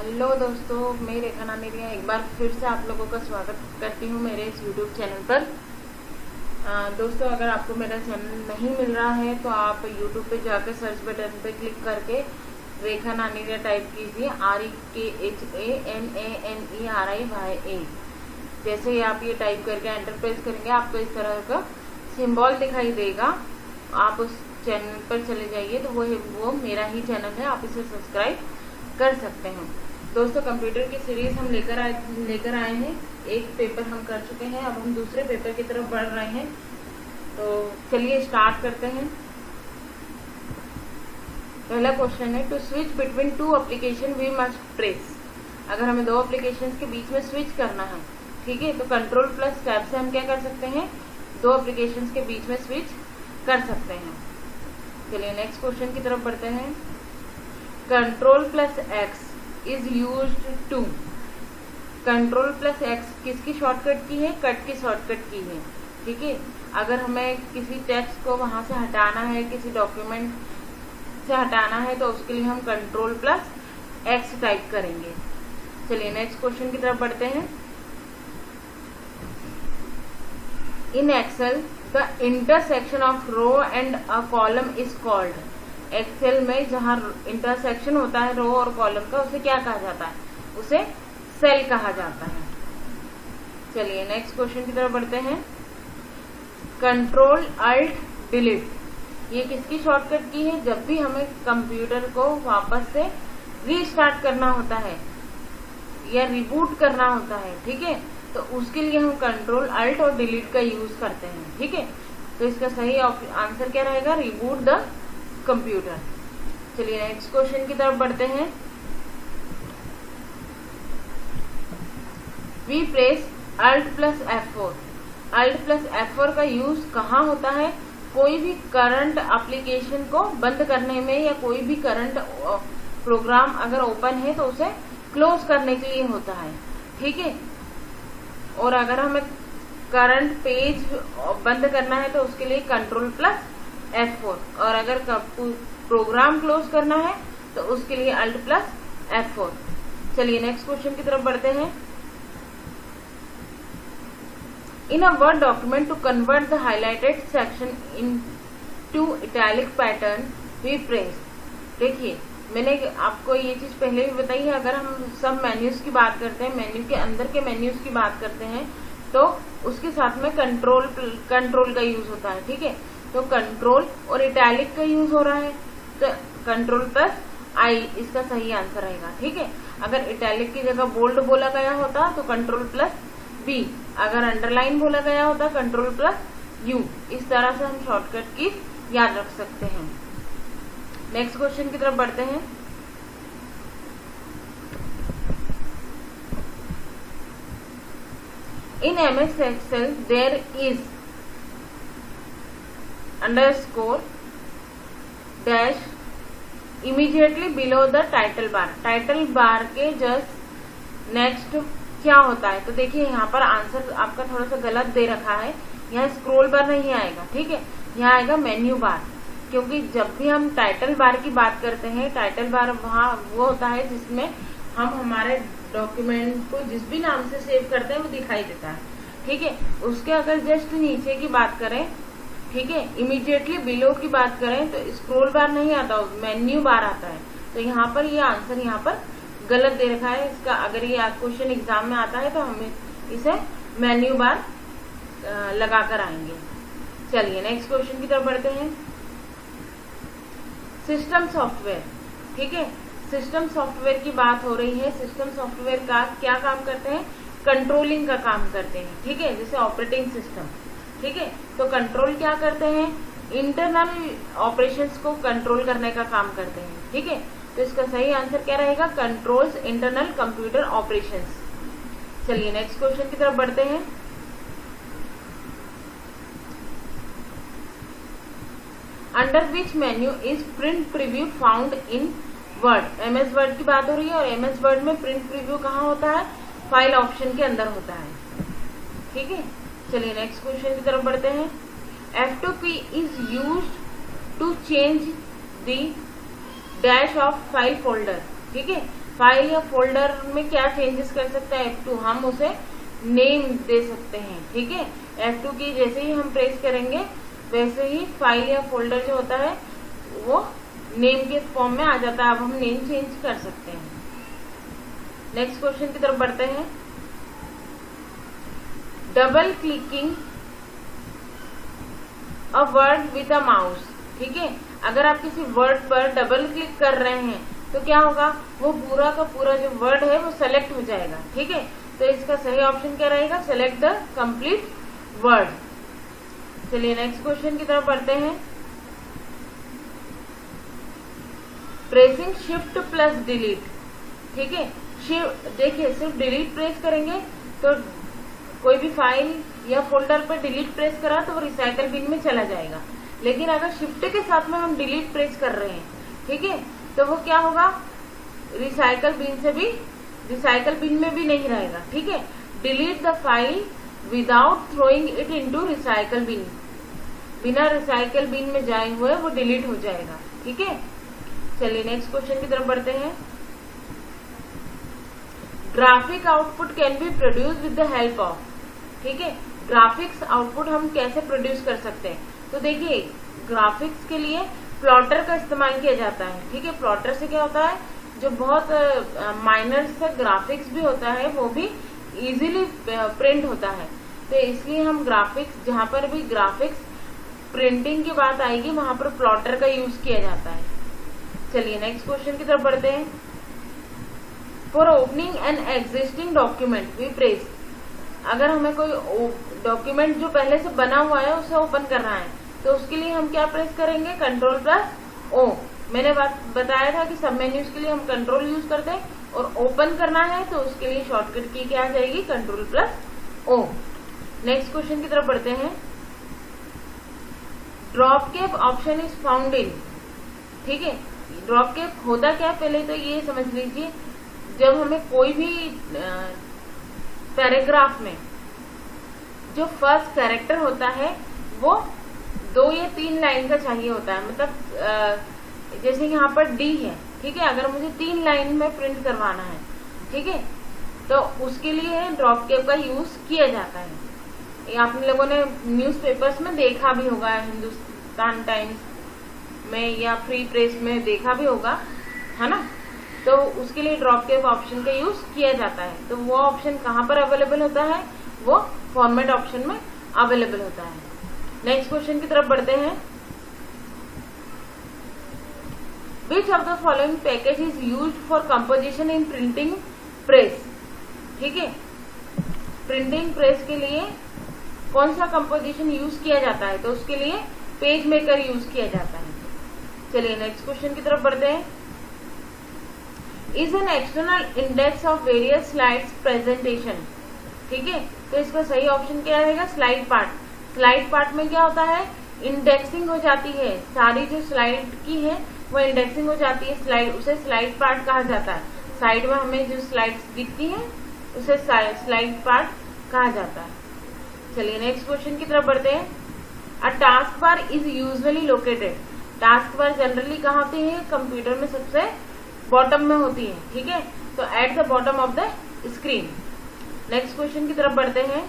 Hello दोस्तों, मैं रेखा नानेरिया एक बार फिर से आप लोगों का स्वागत करती हूँ मेरे इस यूट्यूब चैनल पर। दोस्तों, अगर आपको मेरा चैनल नहीं मिल रहा है तो आप यूट्यूब पे जाकर सर्च बटन पे क्लिक करके रेखा नानेरिया टाइप कीजिए, REKHANANERIYA। जैसे ही आप ये टाइप करके एंटर प्रेस करेंगे आपको इस तरह का सिंबल दिखाई देगा। आप उस चैनल पर चले जाइए तो वो मेरा ही चैनल है, आप इसे सब्सक्राइब कर सकते हैं। दोस्तों, कंप्यूटर की सीरीज हम लेकर आए हैं। एक पेपर हम कर चुके हैं, अब हम दूसरे पेपर की तरफ बढ़ रहे हैं। तो चलिए स्टार्ट करते हैं। पहला क्वेश्चन है, to switch between two application we must press. अगर हमें दो एप्लीकेशंस के बीच में स्विच करना है, ठीक है, तो कंट्रोल प्लस टैब से हम क्या कर सकते हैं, दो एप्लीकेशंस के बीच में स्विच कर सकते हैं। चलिए नेक्स्ट क्वेश्चन की तरफ बढ़ते हैं। Control plus X is used to. कंट्रोल प्लस एक्स किसकी शॉर्टकट की है, कट की शॉर्टकट की है, ठीक है। अगर हमें किसी टेक्स्ट को वहां से हटाना है, किसी डॉक्यूमेंट से हटाना है, तो उसके लिए हम कंट्रोल प्लस एक्स टाइप करेंगे। चलिए नेक्स्ट क्वेश्चन की तरफ बढ़ते हैं। In Excel the intersection of row and a column is called. Excel में जहां इंटरसेक्शन होता है रो और कॉलम का, उसे क्या कहा जाता है, उसे सेल कहा जाता है। चलिए नेक्स्ट क्वेश्चन की तरफ बढ़ते हैं। कंट्रोल अल्ट डिलीट, ये किसकी शॉर्टकट की है, जब भी हमें कंप्यूटर को वापस से रीस्टार्ट करना होता है या रिबूट करना होता है, ठीक है, तो उसके लिए हम कंट्रोल अल्ट और डिलीट का यूज करते हैं, ठीक है। तो इसका सही आंसर क्या रहेगा, रिबूट द कंप्यूटर। चलिए नेक्स्ट क्वेश्चन की तरफ बढ़ते हैं। We press alt plus F4। Alt plus F4 का यूज कहाँ होता है, कोई भी करंट एप्लीकेशन को बंद करने में या कोई भी करंट प्रोग्राम अगर ओपन है तो उसे क्लोज करने के लिए होता है, ठीक है। और अगर हमें करंट पेज बंद करना है तो उसके लिए कंट्रोल प्लस F4, और अगर प्रोग्राम क्लोज करना है तो उसके लिए अल्ट प्लस F4। चलिए नेक्स्ट क्वेश्चन की तरफ बढ़ते हैं। In a word document to convert the highlighted section into italic pattern we press. देखिए, मैंने आपको ये चीज पहले भी बताई है। अगर हम सब मेन्यूज की बात करते हैं, मेन्यू के अंदर के मेन्यूज की बात करते हैं, तो उसके साथ में कंट्रोल का यूज होता है, ठीक है। तो कंट्रोल और इटैलिक का यूज हो रहा है, तो कंट्रोल प्लस आई इसका सही आंसर रहेगा, ठीक है। अगर इटैलिक की जगह बोल्ड बोला गया होता तो कंट्रोल प्लस बी, अगर अंडरलाइन बोला गया होता कंट्रोल प्लस यू। इस तरह से हम शॉर्टकट की याद रख सकते हैं। नेक्स्ट क्वेश्चन की तरफ बढ़ते हैं। In MS Excel there is underscore dash immediately below the title bar. Title bar के जस्ट नेक्स्ट क्या होता है, तो देखिए यहाँ पर आंसर आपका थोड़ा सा गलत दे रखा है। यहाँ स्क्रॉल बार नहीं आएगा, ठीक है, यहाँ आएगा मेन्यू बार। क्योंकि जब भी हम टाइटल बार की बात करते हैं, टाइटल बार वहाँ वो होता है जिसमें हम हमारे डॉक्यूमेंट को जिस भी नाम से सेव करते हैं वो दिखाई देता है, ठीक है। उसके अगर जस्ट नीचे की बात करें, ठीक है, इमीडिएटली बिलो की बात करें तो स्क्रॉल बार नहीं आता, मेन्यू बार आता है। तो यहाँ पर ये आंसर यहाँ पर गलत दे रखा है इसका। अगर ये क्वेश्चन एग्जाम में आता है तो हमें इसे मेन्यू बार लगा कर आएंगे। चलिए नेक्स्ट क्वेश्चन की तरफ बढ़ते हैं। सिस्टम सॉफ्टवेयर, ठीक है, सिस्टम सॉफ्टवेयर की बात हो रही है। सिस्टम सॉफ्टवेयर का क्या काम करते हैं, कंट्रोलिंग का काम करते हैं, ठीक है, जैसे ऑपरेटिंग सिस्टम, ठीक है। तो कंट्रोल क्या करते हैं, इंटरनल ऑपरेशंस को कंट्रोल करने का काम करते हैं, ठीक है। तो इसका सही आंसर क्या रहेगा, कंट्रोल्स इंटरनल कंप्यूटर ऑपरेशंस। चलिए नेक्स्ट क्वेश्चन की तरफ बढ़ते हैं। Under which menu is print preview found in word. MS word की बात हो रही है, और MS वर्ड में प्रिंट प्रीव्यू कहाँ होता है, फाइल ऑप्शन के अंदर होता है, ठीक है। चलिए नेक्स्ट क्वेश्चन की तरफ बढ़ते हैं। F2P is used to change the dash of file folder, ठीक है। फाइल या फोल्डर में क्या चेंजेस कर सकते हैं F2, हम उसे नेम दे सकते हैं। ठीक है, F2 की जैसे ही हम प्रेस करेंगे वैसे ही फाइल या फोल्डर जो होता है वो नेम के फॉर्म में आ जाता है। अब हम नेम चेंज कर सकते हैं। नेक्स्ट क्वेश्चन की तरफ बढ़ते हैं। Double clicking a word with a mouse. ठीक है, अगर आप किसी वर्ड पर डबल क्लिक कर रहे हैं तो क्या होगा, वो पूरा का पूरा जो वर्ड है वो सेलेक्ट हो जाएगा। ठीक है, तो इसका सही ऑप्शन क्या रहेगा, सेलेक्ट द कंप्लीट वर्ड। चलिए नेक्स्ट क्वेश्चन की तरफ बढ़ते हैं। Pressing shift plus delete. ठीक है, देखिए सिर्फ डिलीट प्रेस करेंगे तो कोई भी फाइल या फोल्डर पर डिलीट प्रेस करा तो वो रिसाइकल बिन में चला जाएगा, लेकिन अगर शिफ्ट के साथ में हम डिलीट प्रेस कर रहे हैं, ठीक है, तो वो क्या होगा, रिसाइकल बिन में भी नहीं रहेगा। ठीक है, delete the file without throwing it into recycle bin. बिना रिसाइकल बिन में जाए हुए वो डिलीट हो जाएगा। ठीक है, चलिए नेक्स्ट क्वेश्चन की तरफ बढ़ते हैं। Graphic output can be produce with the help of. ठीक है, ग्राफिक्स आउटपुट हम कैसे प्रोड्यूस कर सकते हैं, तो देखिए ग्राफिक्स के लिए प्लॉटर का इस्तेमाल किया जाता है। ठीक है, प्लॉटर से क्या होता है, जो बहुत माइनर सा ग्राफिक्स भी होता है वो भी इजीली प्रिंट होता है। तो इसलिए हम ग्राफिक्स, जहां पर भी ग्राफिक्स प्रिंटिंग की बात आएगी वहां पर प्लॉटर का यूज किया जाता है। चलिए नेक्स्ट क्वेश्चन की तरफ बढ़ते हैं। For opening an existing document we press. अगर हमें कोई डॉक्यूमेंट जो पहले से बना हुआ है उसे ओपन करना है तो उसके लिए हम क्या प्रेस करेंगे, कंट्रोल प्लस ओ। मैंने बताया था कि सब मेन्यूज के लिए हम कंट्रोल यूज करते हैं और ओपन करना है तो उसके लिए शॉर्टकट की क्या आ जाएगी, control plus O. Next question की तरफ बढ़ते हैं। Drop cap option is found in. ठीक है, ड्रॉप कैप होता क्या, पहले तो ये समझ लीजिए, जब हमें कोई भी पैराग्राफ में जो फर्स्ट कैरेक्टर होता है वो 2 या 3 लाइन का चाहिए होता है। मतलब जैसे यहाँ पर डी है, ठीक है, अगर मुझे 3 लाइन में प्रिंट करवाना है, ठीक है, तो उसके लिए ड्रॉप कैप का यूज किया जाता है। ये आप लोगों ने न्यूज़पेपर्स में देखा भी होगा, हिंदुस्तान टाइम्स में या फ्री प्रेस में देखा भी होगा, है ना। तो उसके लिए ड्रॉप कैप ऑप्शन का यूज किया जाता है। तो वो ऑप्शन कहाँ पर अवेलेबल होता है, वो फॉर्मेट ऑप्शन में अवेलेबल होता है। नेक्स्ट क्वेश्चन की तरफ बढ़ते हैं। Which of the following package is used for composition in printing press. ठीक है, प्रिंटिंग प्रेस के लिए कौन सा कंपोजिशन यूज किया जाता है, तो उसके लिए पेज मेकर यूज किया जाता है। चलिए नेक्स्ट क्वेश्चन की तरफ बढ़ते हैं। Is an external index of various slides presentation. ठीक है, तो इसका सही ऑप्शन क्या रहेगा, स्लाइड पार्ट। स्लाइड पार्ट में क्या होता है, इंडेक्सिंग हो जाती है, सारी जो स्लाइड की है वो इंडेक्सिंग हो जाती है, स्लाइड, उसे स्लाइड पार्ट कहा जाता है। साइड में हमें जो स्लाइड्स दिखती हैं उसे स्लाइड पार्ट कहा जाता है। चलिए नेक्स्ट क्वेश्चन की तरफ बढ़ते हैं। अ task bar is usually located. Task bar generally कहाँ होती है, कंप्यूटर में सबसे बॉटम में होती है। ठीक है, तो at the bottom of the screen. Next question की तरफ बढ़ते हैं।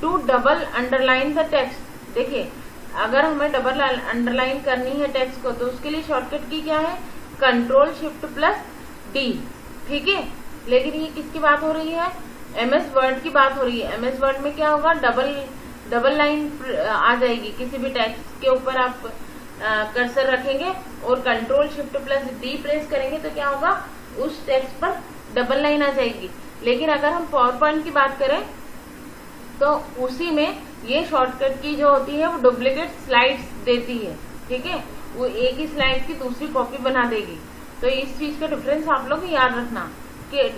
To double underline the text. देखिए अगर हमें डबल अंडरलाइन करनी है टेक्स्ट को तो उसके लिए शॉर्टकट की क्या है, कंट्रोल शिफ्ट प्लस डी। ठीक है, लेकिन ये किसकी बात हो रही है, एमएस वर्ड की बात हो रही है। एमएस वर्ड में क्या होगा, डबल लाइन आ जाएगी, किसी भी टेक्स्ट के ऊपर आप कर्सर रखेंगे और control shift plus D press करेंगे तो क्या होगा, उस टेक्स्ट पर डबल लाइन आ जाएगी। लेकिन अगर हम पावर पॉइंट की बात करें तो उसी में ये शॉर्टकट की जो होती है वो डुप्लीकेट स्लाइड्स देती है। ठीक है, वो एक ही स्लाइड की दूसरी कॉपी बना देगी। तो इस चीज का डिफरेंस आप लोग याद रखना कि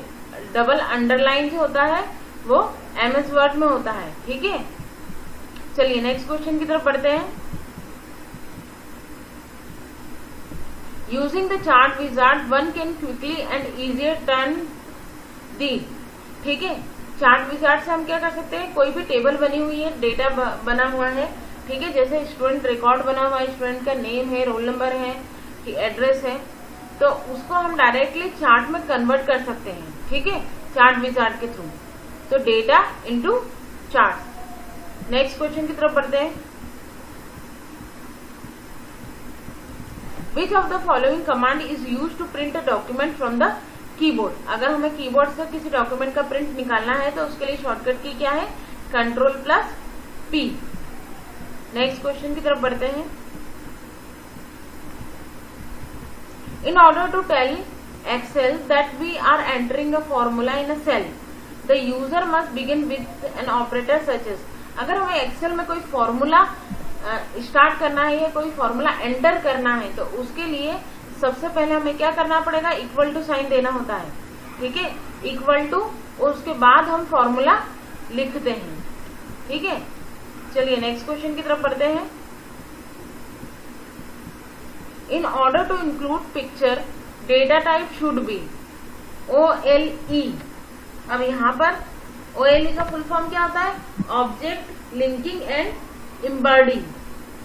डबल अंडरलाइन जो होता है वो एमएस वर्ड में होता है। ठीक है, चलिए नेक्स्ट क्वेश्चन की तरफ बढ़ते हैं। Using the chart wizard one can quickly and easier turn दी। ठीक है, चार्ट विजार्ड से हम क्या कर सकते हैं, कोई भी टेबल बनी हुई है, डेटा बना हुआ है, ठीक है, जैसे स्टूडेंट रिकॉर्ड बना हुआ है, स्टूडेंट का नेम है, रोल नंबर है, एड्रेस है, तो उसको हम डायरेक्टली चार्ट में कन्वर्ट कर सकते हैं, ठीक है, चार्ट विजार्ड के थ्रू। तो data into chart. Next question की तरफ बढ़ते हैं। Which of the following command is used to print a document from the keyboard? अगर हमें कीबोर्ड से किसी डॉक्यूमेंट का प्रिंट निकालना है तो उसके लिए शॉर्टकट की क्या है, Ctrl+P। नेक्स्ट क्वेश्चन की तरफ बढ़ते हैं। In order to tell Excel that we are entering a formula in a cell, the user must begin with an operator such as। अगर हमें एक्सेल में कोई फॉर्मूला स्टार्ट करना है या कोई फॉर्मूला एंटर करना है तो उसके लिए सबसे पहले हमें क्या करना पड़ेगा, इक्वल टू साइन देना होता है, ठीक है, इक्वल टू, उसके बाद हम फॉर्मूला लिखते हैं, ठीक है। चलिए नेक्स्ट क्वेश्चन की तरफ बढ़ते हैं। In order to include picture data type should be OLE। अब यहाँ पर OLE का फुल फॉर्म क्या होता है, ऑब्जेक्ट लिंकिंग एंड एम्बेडिंग,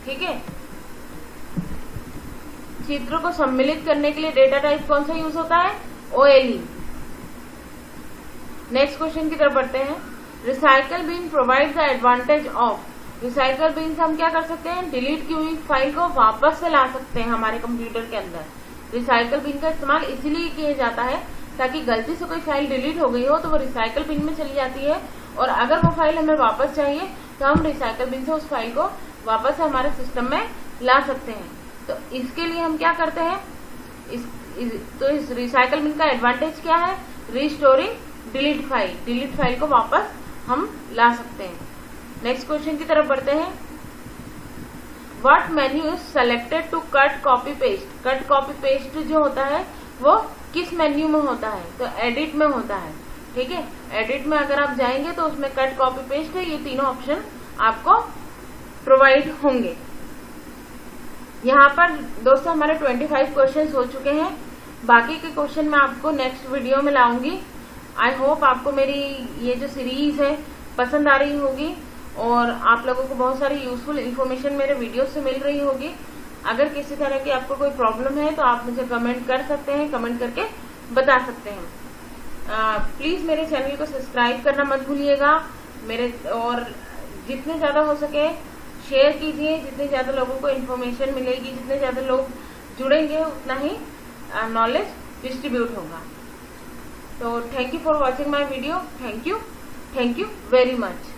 ठीक है। चित्र को सम्मिलित करने के लिए डेटा टाइप कौन सा यूज होता है, OLE। नेक्स्ट क्वेश्चन की तरफ बढ़ते हैं। Recycle bin provide the advantage of. Recycle bin से हम क्या कर सकते हैं, डिलीट की हुई फाइल को वापस से ला सकते हैं हमारे कंप्यूटर के अंदर। रिसाइकल बिन का इस्तेमाल इसीलिए किया जाता है ताकि गलती से कोई फाइल डिलीट हो गई हो तो वो रिसाइकल बिन में चली जाती है, और अगर वो फाइल हमें वापस चाहिए तो हम रिसाइकल बिन से उस फाइल को वापस से हमारे सिस्टम में ला सकते हैं। तो इसके लिए हम क्या करते हैं, इस रिसाइकल बिन का एडवांटेज क्या है, restoring delete file, delete file को वापस हम ला सकते हैं। नेक्स्ट क्वेश्चन की तरफ बढ़ते हैं। What menu is selected to cut copy paste. Cut copy paste जो होता है वो किस मेन्यू में होता है, तो एडिट में होता है, ठीक है। एडिट में अगर आप जाएंगे तो उसमें कट कॉपी पेस्ट है, ये तीनों ऑप्शन आपको प्रोवाइड होंगे। यहाँ पर दोस्तों हमारे 25 क्वेश्चंस हो चुके हैं। बाकी के क्वेश्चन मैं आपको नेक्स्ट वीडियो में लाऊंगी। आई होप आपको मेरी ये जो सीरीज है पसंद आ रही होगी और आप लोगों को बहुत सारी यूजफुल इन्फॉर्मेशन मेरे वीडियो से मिल रही होगी। अगर किसी तरह की आपको कोई प्रॉब्लम है तो आप मुझे कमेंट कर सकते हैं, कमेंट करके बता सकते हैं। प्लीज मेरे चैनल को सब्सक्राइब करना मत भूलिएगा मेरे, और जितने ज्यादा हो सके शेयर कीजिए, जितने ज्यादा लोगों को इन्फॉर्मेशन मिलेगी, जितने ज्यादा लोग जुड़ेंगे उतना ही नॉलेज डिस्ट्रीब्यूट होगा। तो thank you for watching my video. Thank you very much.